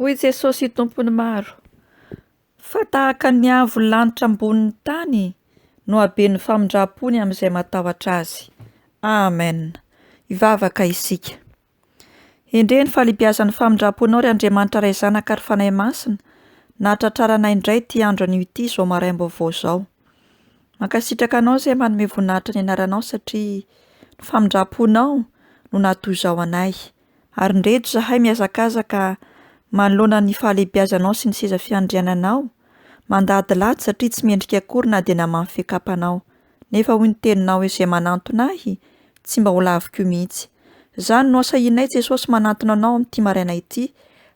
Hoy Jesosy tompony maro, fa tahaka ny avo lanitra ambonin'ny tany no haben'ny famindram-pony amin'izay matahotra azy. Amen. Ivavaka isika. Endre ny falibiazan'ny famindram-ponao ry Andriamanitra ray zanaka ary fanahy masina, nahatratraranay indray ty andro anio ity zao maraim-baovao zao. Mankasitraka anao izay manome voninahitra ny anaranao satria ny famindram-ponao no natoy izao anay. Ary ndreto zahay mihazakazaka manoloana ny fahalebiazanao sy ny seza fiandriananao, mandady laty satria tsy mendrika akory na dia namamy fiakapanao. Nefa hoy ny teninao izay manantona ahy, tsy mba ho laviko mihitsy. Izany no asahianay Jesosy manantona anao amin'ity maraina ity,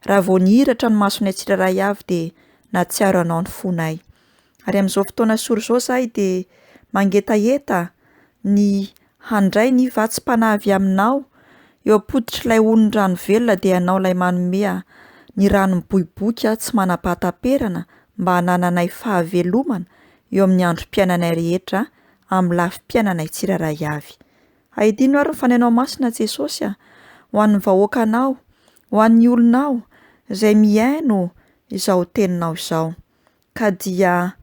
raha vao nihiratra ny masonay tsirairay avy dia nahatsiaro anao ny fonay. Ary amin'izao fotoana sory izao zahay dia mangetaheta ny handray ny vatsim-panavy aminao, eo am-poditr'ilay onon-drano velona dia ianao ilay manome ny rano miboiboika tsy manam-pahatamperana mba hanananay fahavelomana eo amin'ny androm-piainanay rehetra amin'ny lafim-piainanay tsirairay avy. Ahidino ary ny fanainao masina Jesosy ho an'ny vahoakanao, ho an'ny olonao izay mihaino izao teninao izao. Ka dia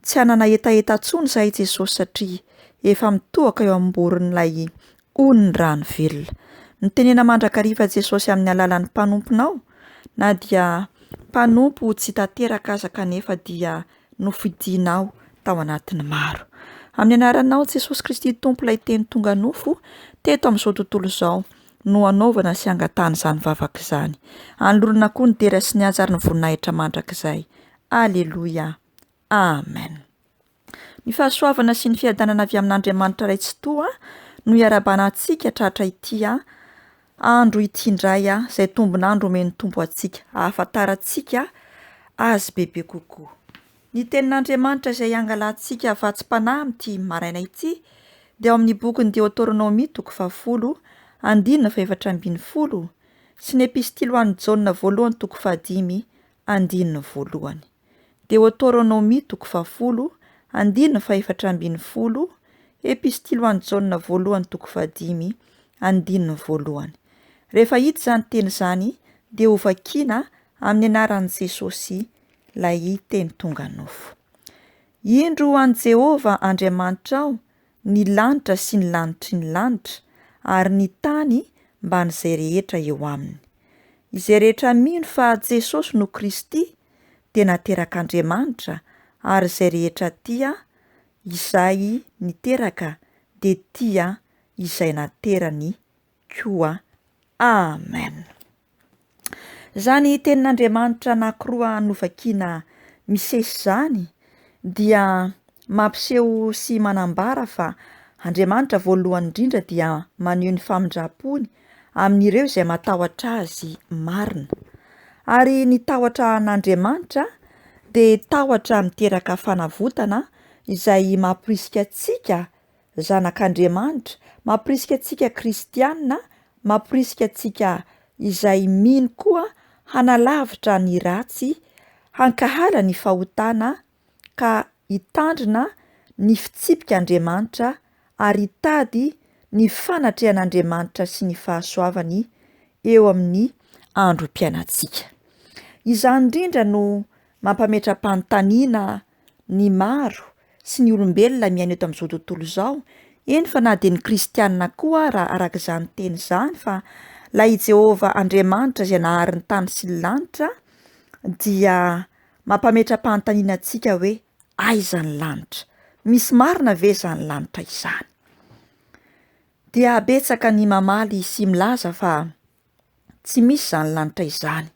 tsy hanana hetaheta intsony zahay Jesosy satria efa mitohaka eo amborin'ilay onon-drano velona. Nitenena mandrakariva Jesosy amin'ny alalan'ny mpanomponao, na dia mpanompo tsy tanteraka aza kanefa dia nofidianao tao anatin'ny maro. Amin'ny anaranao Jesosy Kristy Tompo ilay teny tonga nofo, teto amin'izao tontolo izao no hanaovana sy hangatahana izany vavaka izany. Hanolorana koa ny dera sy ny haja ary ny voninahitra mandrakizay. Aleloia. Amen. Ny fahasoavana sy ny fiadanana avy amin'Andriamanitra iray tsy toa no hiara-banantsika tratra ity andro ity indray izay tombonandro omeny tombo antsika, ahafatarantsika azy bebe kokoa. Ny tenin'Andriamanitra izay angalantsika vatsim-panahy amin'ity maraina ity dia ao amin'ny bokin'ny Deoteronomia 10:4-20 sy ny epistily ho an'ny Jaona 1:5-9. Deoteronomia 10:4-20, epistily ho an'ny Jaona 1:5-9. Rehefa hita izany teny izany dia ho vakiana amin'ny anaran'i Jesosy ilay teny tonga nofo. Indro ho an'i Jehovah Andriamanitrao ny lanitra sy ny lanitry ny lanitra, ary ny tany mban'izay rehetra eo aminy. Izay rehetra mino fa Jesosy no Kristy dia naterak'Andriamanitra, ary izay rehetra tia izay niteraka dia tia izay naterany koa. Amen. Izany tenin'Andriamanitra anankiroa novakiana misesy izany dia mampiseho sy manambara fa Andriamanitra voalohany indrindra dia maneho ny famindram-pony amin'ireo izay matahotra azy marina. Ary ny tahotra an'Andriamanitra dia tahotra miteraka fanavotana izay mamporisika antsika zanak'Andriamanitra, mamporisika antsika kristianina, mamporisika antsika izay mino koa hanalavitra ny ratsy, hankahala ny fahotana, ka hitandrina ny fitsipik'Andriamanitra ary hitady ny fanatrehan'Andriamanitra sy ny fahasoavany eo amin'ny androm-piainantsika. Izany indrindra no mampametra-panontaniana ny maro sy ny olombelona miaina eto amin'izao tontolo izao, eny fa na dia ny kristianina koa raha araka izany teny izany fa ilay Jehovah Andriamanitra izay nahary ny tany sy ny lanitra dia mampametra-panontaniana antsika hoe aiza ny lanitra? Misy marina ve izany lanitra izany? Dia betsaka ny mamaly sy milaza fa tsy misy izany lanitra izany,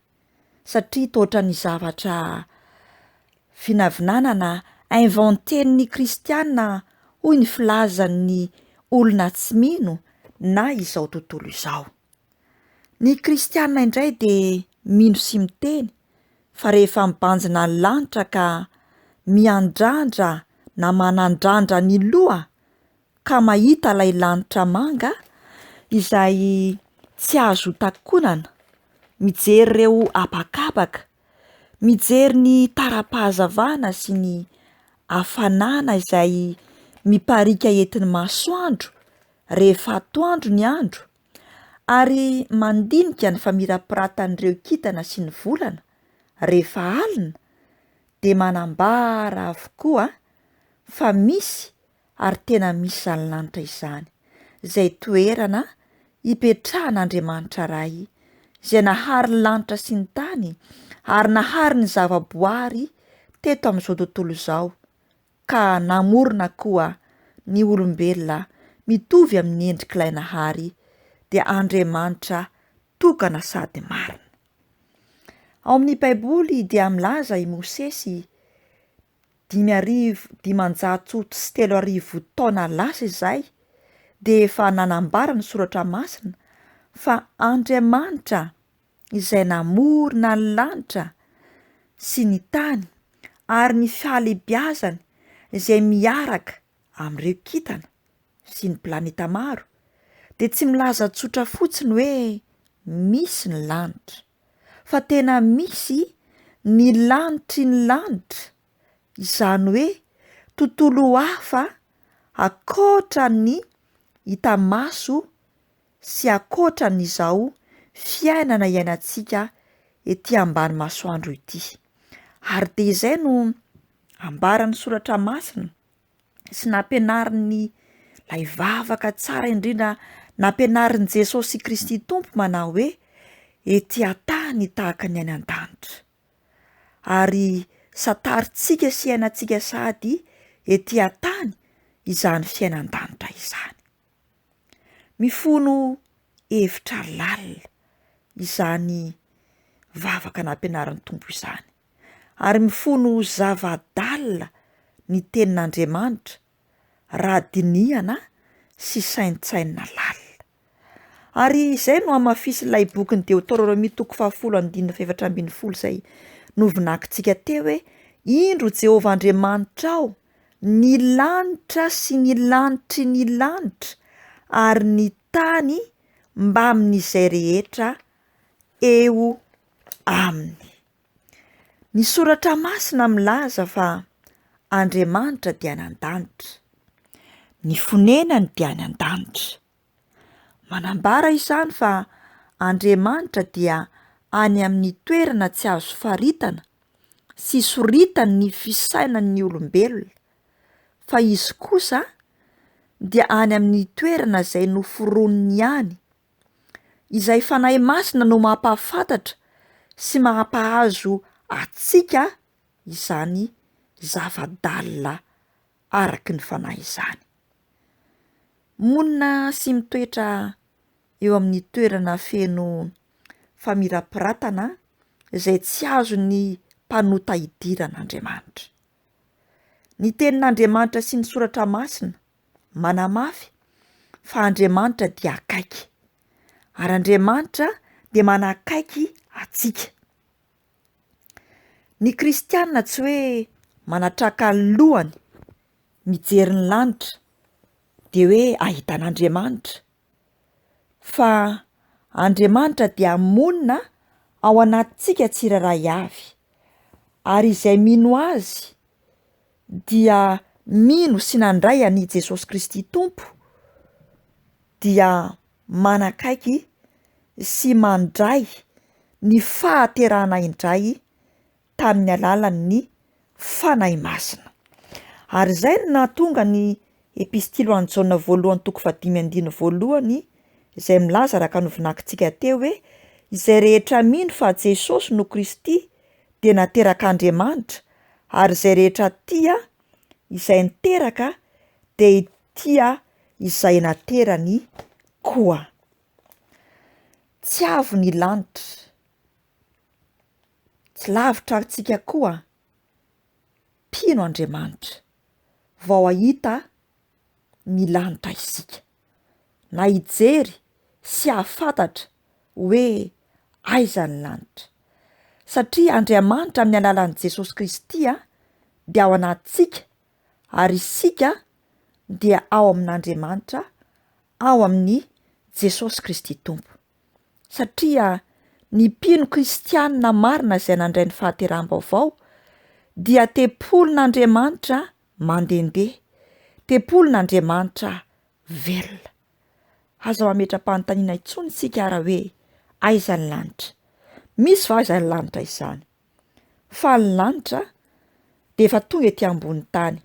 satria toa ny zavatra vinavinana inventen'ny kristianina hoy ny filazan'ny olona tsy mino na izao tontolo izao. Ny kristianina indray dia mino sy miteny fa rehefa mibanjina ny lanitra ka miandrandra na manandrandra ny loha ka mahita ilay lanitra manga izay tsy azo takonana, mijery ireo abakabaka, mijery ny tara-pahazavana sy ny hafanana izay miparika entin'ny masoandro rehefa atoandro ny andro, ary mandinika ny famirapiratanyireo kintana sy ny volana rehefa alina de manambara avokoa fa misy ary tena misy izany lanitra izany, izay toerana hipetrahan'Andriamanitra iray, izay nahary ny lanitra sy ny tany ary nahary ny zavaboary teto amin'izao tontolo izao, ka namorona koa ny olombelona mitovy amin'ny endrik'ilay nahary dia Andriamanitra tokana sady marina. Ao amin'ny Baiboly dia milaza i Mosesy 5,303 taona lasa izay de efa nanambara ny soratra masina fa Andriamanitra izay namorona ny lanitra sy ny tany ary ny fihalebiazany izay miaraka amin'ireo kintana sy ny planeta maro de tsy milaza tsotra fotsiny hoe misy ny lanitra, fa tena misy ny lanitry ny lanitra, izany hoe tontolo hafa akoatra ny hita maso sy akoatra n'izao fiainana iainantsika ety ambany masoandro ity. Ary de izay no ambaran'ny soratra masina sy nampianarin'ny lay vavaka tsara indrindra nampianarin'i Jesosy Kristy Tompo manao hoe ety an-tany tahaka ny any an-danitra, ary sataritsika sy iainantsika sady ety an-tany izany fiainan-danitra izany. Mifono hevitra lalina izany vavaka nampianarin'ny Tompo izany, ary mifono zava-dalina ny tenin'Andriamanitra raha dinihana sy saintsaina lalina. Ary izay no amafisin'ilay bokin'ny Deutéronomie 10:7-12 izay novinakitsika teo hoe indro Jehovah Andriamanitra ao ny lanitra sy ny lanitry ny lanitra ary ny tany mba amin'izay rehetra eo aminy. Ny soratra masina milaza fa Andriamanitra dia any an-danitra, ny fonenany dia any an-danitra. Manambara izany fa Andriamanitra dia any amin'ny toerana tsy azo faritana sy soritany ny fisainan'ny olombelona, fa izy kosa dia any amin'ny toerana izay noforoniny ihany, izay fanahy masina no mampahafantatra sy mampahazo atsika izany zava-dalina araky ny fanahy izany. Monina sy mitoetra eo amin'ny toerana feno famirapiratana izay tsy azo ny mpanota idiran'Andriamanitra. Ny tenin'Andriamanitra sy ny soratra masina manamafy fa Andriamanitra dia akaiky, ary Andriamanitra dia manakaiky atsika. Ny kristianina tsy hoe manatraka ny lohany mijery ny lanitra de hoe ahitan'Andriamanitra, fa Andriamanitra dia monina ao anatintsika tsirairay avy, ary izay mino azy dia mino sy nandray an'i Jesosy Kristy Tompo dia manakaiky sy mandray ny fahaterahana indray tamin'ny alalan'ny fanahy masina. Ary izay no nahatonga ny epistily ho an'i Jaona 1:5-1 izay milaza araka novinakitsika teo hoe izay rehetra mino fa Jesosy no Kristy dia naterak'Andriamanitra, ary izay rehetra tia izay niteraka dia tia izay naterany koa. Tsy avo ny lanitra, tsy lavitra antsika koa mpino Andriamanitra vao ahita ny lanitra isika, na hijery sy hahafantatra hoe aiza ny lanitra, satria Andriamanitra amin'ny alalan'i Jesosy Kristy dia ao anatintsika, ary isika dia ao amin'Andriamanitra, ao amin'ny Jesosy Kristy Tompo. Satria ny mpino kristianina marina izay nandray ny fahateram-baovao dia tempolin'Andriamanitra mandendeha, tempolin'Andriamanitra velona. aza mametra-panontaniana intsony isika raha hoe aiza ny lanitra. Misy va aiza ny lanitra izany? Fa ny lanitra de efa tonga ety ambony tany,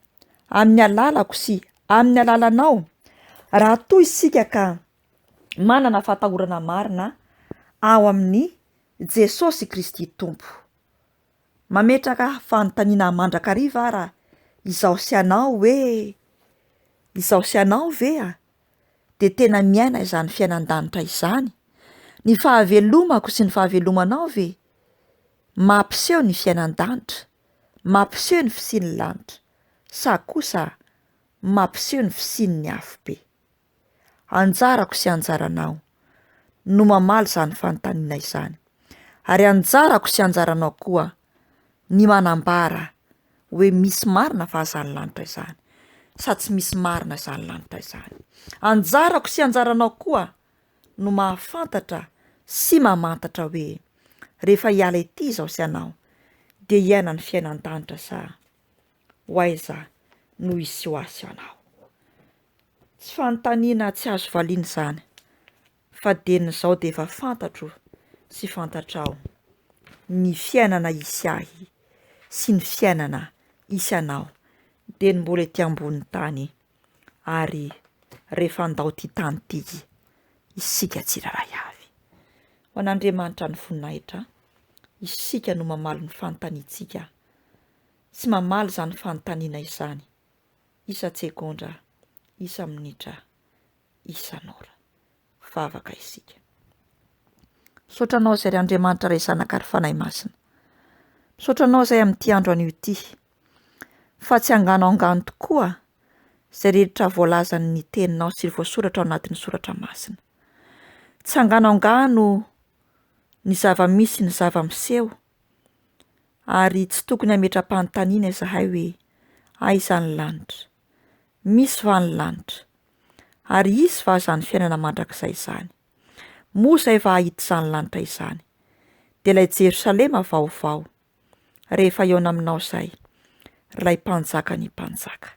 amin'ny alalako sy amin'ny alalanao. Raha toy isika ka manana fahatahorana marina ao amin'ny Jesosy Kristy Tompo, mametraka fanontaniana mandrakariva raha izao sy anao hoe izao sy anao ve de tena miaina izany fiainan-danitra izany? Ny fahavelomako sy ny fahavelomanao ve mampiseho ny fiainan-danitra, mampiseho ny fisian'ny lanitra, sa kosa mampiseho ny fisian'ny afo be? Anjarako sy anjaranao no mamaly izany fanontaniana izany, ary anjarako sy anjaranao koa ny manambara hoe misy marina fa izany lanitra izany, sa tsy misy marina izany lanitra izany. Anjarako sy anjaranao koa no mahafantatra sy mamantatra hoe rehefa hiala ety izao sy anao de hiaina ny fiainan-danitra sa ho aiza no hisy ho azy anao. Tsy fanontaniana tsy azo valiana izany, fa dieny izao de efa fantatro sy fantatrao ny fiainana isy ahy sy ny fiainana isy anao de ny mbola ety ambony tany, ary rehefa andao ty tany ty isika tsiraray avy. Ho an'Andriamanitra ny voninahitra, isika no mamaly ny fanontaniantsika sy mamaly izany fanontaniana izany isa-tsekondra, isa-minitra, isan'ora. Vavaka isika. Sotranao izay Andriamanitra ray zanaka ary fanahy masina, sotranao izay amin'ity andro an'io ity, fa tsy angano angano tokoa izay rehetra voalazan'ny teninao sy voasoratra ao anatin'ny soratra masina. Tsy angano angano ny zava-misy ny zava-miseho, ary tsy tokony hametra-panontaniana izahay hoe aiza ny lanitra, misy va ny lanitra, ary isy va izany fiainana mandrakizay izany? Moa izay va hahita izany lanitra izany? De ilay Jerosalema vaovao rehefa eo aminao izay ilay mpanjaka ny mpanjaka,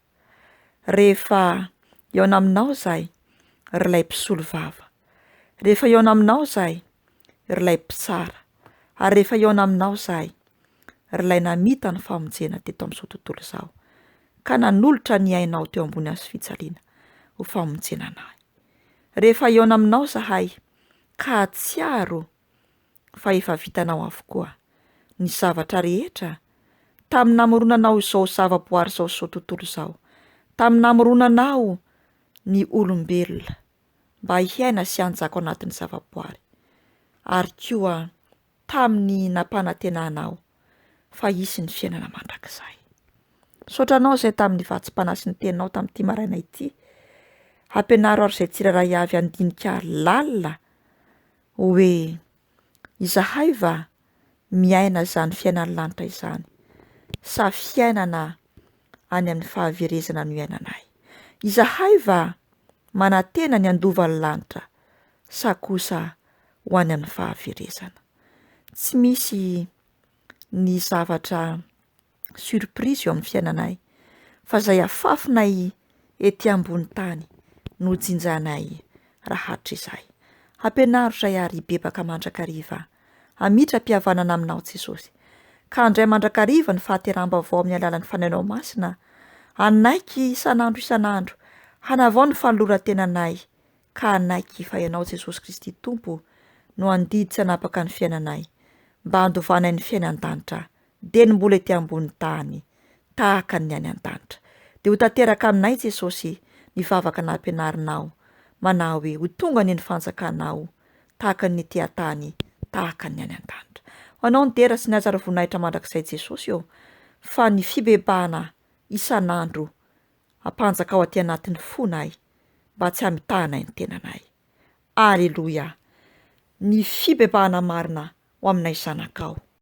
rehefa eo aminao izay ilay mpisolo vava, rehefa eo aminao izay ilay mpitsara, ary rehefa eo aminao izay ilay namita ny famonjena teto amin'izao tontolo izao ka nanolotra ny ainao teo ambony hazo fijaliana ho famonjena anahy. Rehefa eo aminao izahay ka atsiaro fa efa vitanao avokoa ny zavatra rehetra tamin'ny namoronanao izao zava-boary izao tontolo izao, tamin'ny namoronanao ny olombelona mba hiaina sy hanjaka ao anatin'ny zava-boary, ary koa tamin'ny nampanantenanao fa hisy ny fiainana mandrakizay. Sotranao izay tamin'ny vatsim-panasy ny teninao tamin'ity maraina ity, ampianaro ary izay tsiraray avy andinika lalina hoe izahay va miaina izany fiainan'ny lanitra izany, sa fiainana any amin'ny fahaverezana no iainanay? Izahay va manantena ny andovan'ny lanitra, sa kosa ho any amin'ny fahaverezana? Tsy misy ny zavatra surprise eo amin'ny fiainanay, fa izay afafinay ety ambony tany no jinjanay rahatra izay. Ampianaro izay ary bebaka mandrakariva hamitra-pihavanana aminao Jesosy, ka andray mandrakariva ny fahateram-baovao amin'ny alalan'ny fanaonao masina, anaiky isan'andro hanavao ny fanoloran-tenanay, ka anaiky fa ianao Jesosy Kristy Tompo no andidy tsy hanapaka ny fiainanay mba handovanay ny fiainan-danitra de ny mbola ety ambony tany tahaka ny any an-danitra. De ho tanteraka aminay Jesosy ny vavaka nampianarinao, manao hoe ho tonga ny fanjakanao tahaka ny ety an-tany, tahaka ny any an-danitra. Ho anao ny dera sy ny azara voninahitra mandrakizay Jesosy eo, fa ny fibebahana isan'andro ampanjaka ao aty anatin'ny fonay mba tsy hamitahanay ny tenanay. Aleloia! Ny fibebahana marina ho aminay zanakao